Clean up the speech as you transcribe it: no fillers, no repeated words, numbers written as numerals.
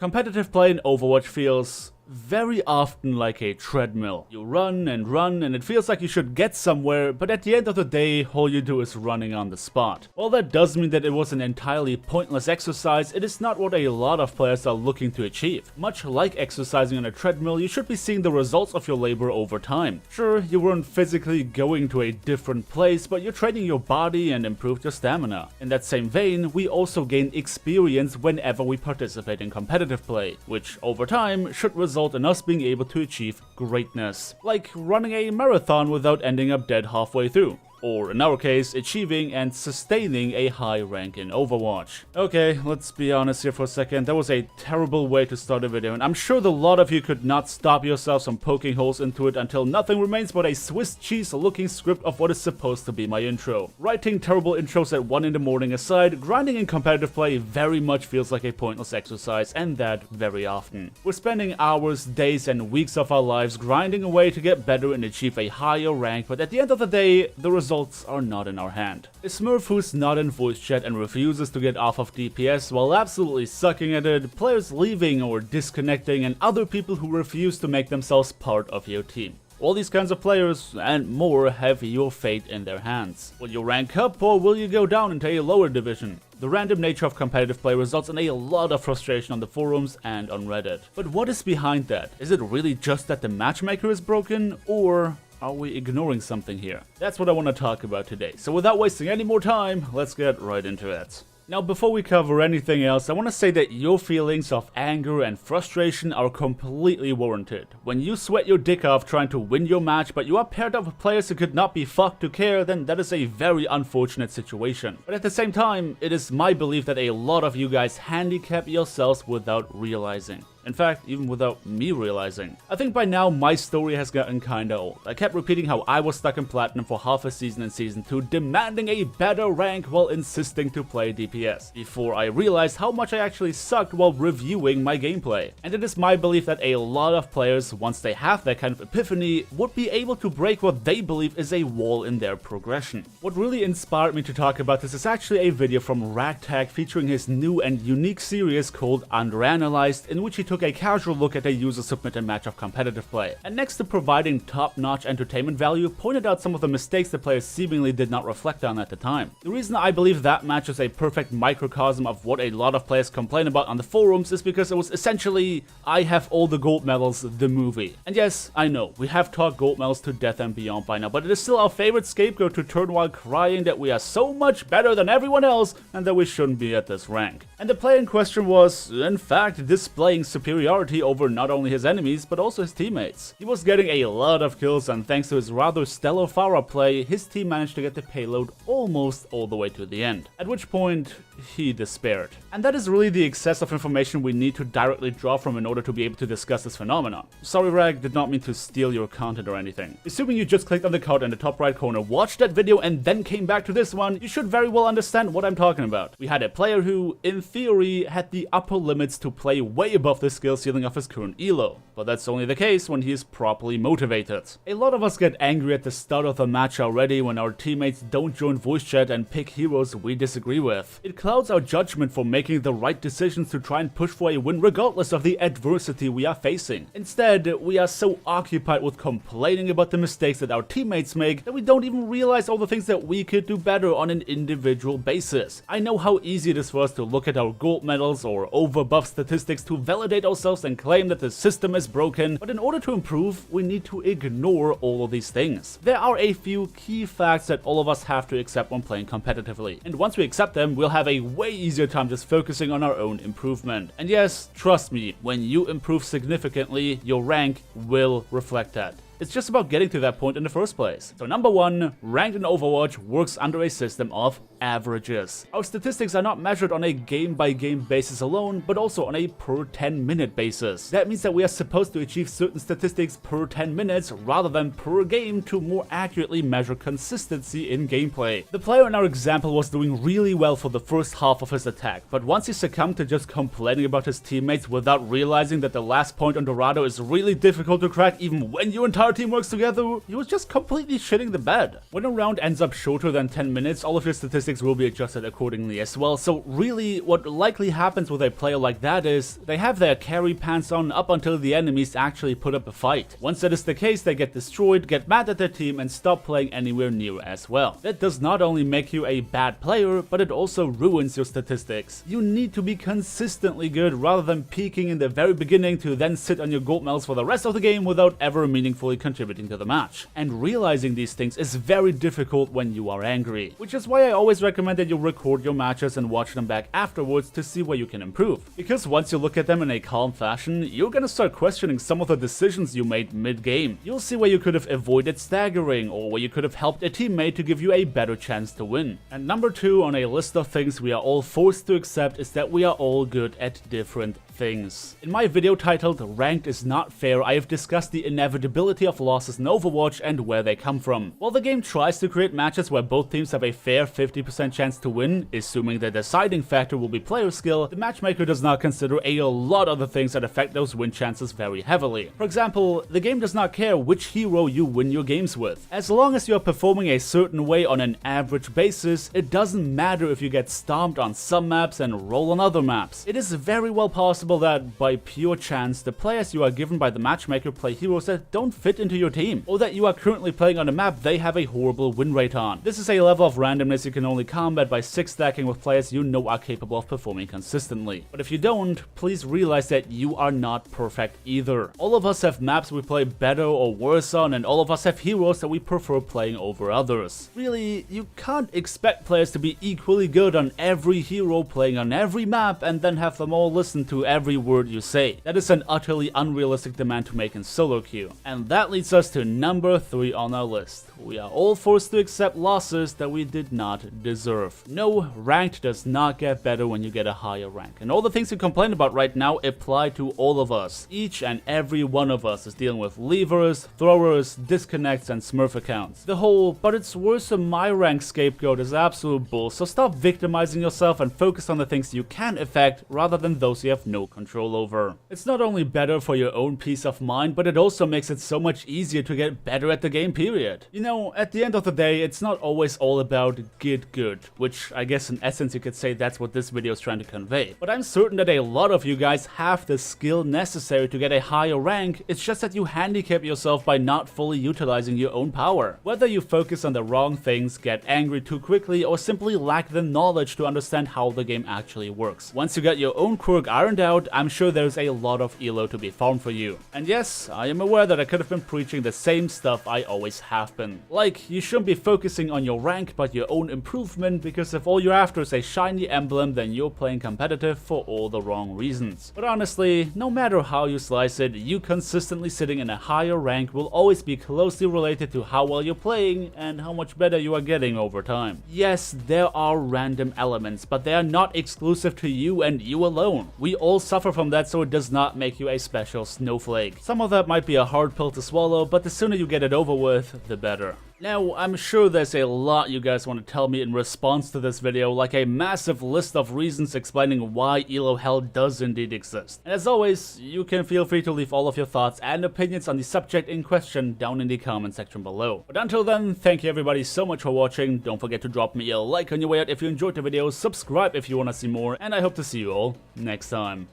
Competitive play in Overwatch feels very often like a treadmill. You run and it feels like you should get somewhere, but at the end of the day, all you do is running on the spot. While that does mean that it was an entirely pointless exercise, it is not what a lot of players are looking to achieve. Much like exercising on a treadmill, you should be seeing the results of your labor over time. Sure, you weren't physically going to a different place, but you're training your body and improved your stamina. In that same vein, we also gain experience whenever we participate in competitive play, which over time should result in us being able to achieve greatness, like running a marathon without ending up dead halfway through. Or in our case, achieving and sustaining a high rank in Overwatch. Okay, let's be honest here for a second, that was a terrible way to start a video, and I'm sure the lot of you could not stop yourselves from poking holes into it until nothing remains but a Swiss cheese looking script of what is supposed to be my intro. Writing terrible intros at 1 in the morning aside, grinding in competitive play very much feels like a pointless exercise, and that very often. We're spending hours, days, and weeks of our lives grinding away to get better and achieve a higher rank, but at the end of the day, the results are not in our hand. A Smurf who's not in voice chat and refuses to get off of DPS while absolutely sucking at it, players leaving or disconnecting, and other people who refuse to make themselves part of your team. All these kinds of players and more have your fate in their hands. Will you rank up or will you go down into a lower division? The random nature of competitive play results in a lot of frustration on the forums and on Reddit. But what is behind that? Is it really just that the matchmaker is broken, or are we ignoring something here? That's what I want to talk about today. So without wasting any more time, let's get right into it. Now, before we cover anything else, I want to say that your feelings of anger and frustration are completely warranted. When you sweat your dick off trying to win your match, but you are paired up with players who could not be fucked to care, then that is a very unfortunate situation. But at the same time, it is my belief that a lot of you guys handicap yourselves without realizing. In fact, even without me realizing. I think by now my story has gotten kinda old. I kept repeating how I was stuck in Platinum for half a season in Season 2, demanding a better rank while insisting to play DPS, before I realized how much I actually sucked while reviewing my gameplay. And it is my belief that a lot of players, once they have that kind of epiphany, would be able to break what they believe is a wall in their progression. What really inspired me to talk about this is actually a video from Ragtag featuring his new and unique series called Underanalyzed, in which he took a casual look at a user-submitted match of competitive play, and next to providing top-notch entertainment value, pointed out some of the mistakes the players seemingly did not reflect on at the time. The reason I believe that match is a perfect microcosm of what a lot of players complain about on the forums is because it was essentially I Have All the Gold Medals, the movie. And yes, I know, we have talked gold medals to death and beyond by now, but it is still our favorite scapegoat to turn while crying that we are so much better than everyone else and that we shouldn't be at this rank. And the player in question was, in fact, displaying superiority over not only his enemies, but also his teammates. He was getting a lot of kills, and thanks to his rather stellar Pharah play, his team managed to get the payload almost all the way to the end. At which point, he despaired. And that is really the excess of information we need to directly draw from in order to be able to discuss this phenomenon. Sorry Rag, did not mean to steal your content or anything. Assuming you just clicked on the card in the top right corner, watched that video, and then came back to this one, you should very well understand what I'm talking about. We had a player who, in theory, had the upper limits to play way above the skill ceiling of his current elo, but that's only the case when he is properly motivated. A lot of us get angry at the start of the match already when our teammates don't join voice chat and pick heroes we disagree with. It clouds our judgment for making the right decisions to try and push for a win regardless of the adversity we are facing. Instead, we are so occupied with complaining about the mistakes that our teammates make that we don't even realize all the things that we could do better on an individual basis. I know how easy it is for us to look at our gold medals or overbuff statistics to validate ourselves and claim that the system is broken, but in order to improve, we need to ignore all of these things. There are a few key facts that all of us have to accept when playing competitively, and once we accept them, we'll have a way easier time just focusing on our own improvement. And yes, trust me, when you improve significantly, your rank will reflect that. It's just about getting to that point in the first place. So number 1, ranked in Overwatch works under a system of averages. Our statistics are not measured on a game-by-game basis alone, but also on a per 10-minute basis. That means that we are supposed to achieve certain statistics per 10 minutes rather than per game to more accurately measure consistency in gameplay. The player in our example was doing really well for the first half of his attack, but once he succumbed to just complaining about his teammates without realizing that the last point on Dorado is really difficult to crack even when your entire team works together, he was just completely shitting the bed. When a round ends up shorter than 10 minutes, all of your statistics statistics will be adjusted accordingly as well. So really, what likely happens with a player like that is they have their carry pants on up until the enemies actually put up a fight. Once that is the case, they get destroyed, get mad at their team, and stop playing anywhere near as well. That does not only make you a bad player, but it also ruins your statistics. You need to be consistently good rather than peaking in the very beginning to then sit on your gold medals for the rest of the game without ever meaningfully contributing to the match. And realizing these things is very difficult when you are angry, which is why I always recommend that you record your matches and watch them back afterwards to see where you can improve. Because once you look at them in a calm fashion, you're gonna start questioning some of the decisions you made mid-game. You'll see where you could have avoided staggering, or where you could have helped a teammate to give you a better chance to win. And number 2 on a list of things we are all forced to accept is that we are all good at different things. In my video titled Ranked is Not Fair, I have discussed the inevitability of losses in Overwatch and where they come from. While the game tries to create matches where both teams have a fair 50% chance to win, assuming the deciding factor will be player skill, the matchmaker does not consider a lot of the things that affect those win chances very heavily. For example, the game does not care which hero you win your games with. As long as you are performing a certain way on an average basis, it doesn't matter if you get stomped on some maps and roll on other maps. It is very well possible that by pure chance, the players you are given by the matchmaker play heroes that don't fit into your team, or that you are currently playing on a map they have a horrible win rate on. This is a level of randomness you can only combat by 6-stacking with players you know are capable of performing consistently. But if you don't, please realize that you are not perfect either. All of us have maps we play better or worse on, and all of us have heroes that we prefer playing over others. Really, you can't expect players to be equally good on every hero playing on every map and then have them all listen to every word you say. That is an utterly unrealistic demand to make in solo queue. And that leads us to number 3 on our list. We are all forced to accept losses that we did not deserve. No, ranked does not get better when you get a higher rank. And all the things you complain about right now apply to all of us. Each and every one of us is dealing with levers, throwers, disconnects, and smurf accounts. The whole, but it's worse than my rank scapegoat is absolute bull, so stop victimizing yourself and focus on the things you can affect rather than those you have no control over. It's not only better for your own peace of mind, but it also makes it so much easier to get better at the game, period. You know, at the end of the day, it's not always all about get good, which I guess in essence you could say that's what this video is trying to convey. But I'm certain that a lot of you guys have the skill necessary to get a higher rank, it's just that you handicap yourself by not fully utilizing your own power. Whether you focus on the wrong things, get angry too quickly, or simply lack the knowledge to understand how the game actually works. Once you get your own quirk ironed out, I'm sure there's a lot of elo to be farmed for you. And yes, I am aware that I could have been preaching the same stuff I always have been. Like, you shouldn't be focusing on your rank but your own improvement, because if all you're after is a shiny emblem, then you're playing competitive for all the wrong reasons. But honestly, no matter how you slice it, you consistently sitting in a higher rank will always be closely related to how well you're playing and how much better you are getting over time. Yes, there are random elements, but they are not exclusive to you and you alone. We all suffer from that, so it does not make you a special snowflake. Some of that might be a hard pill to swallow, but the sooner you get it over with, the better. Now, I'm sure there's a lot you guys want to tell me in response to this video, like a massive list of reasons explaining why Elo Hell does indeed exist. And as always, you can feel free to leave all of your thoughts and opinions on the subject in question down in the comment section below. But until then, thank you everybody so much for watching. Don't forget to drop me a like on your way out if you enjoyed the video, subscribe if you want to see more, and I hope to see you all next time.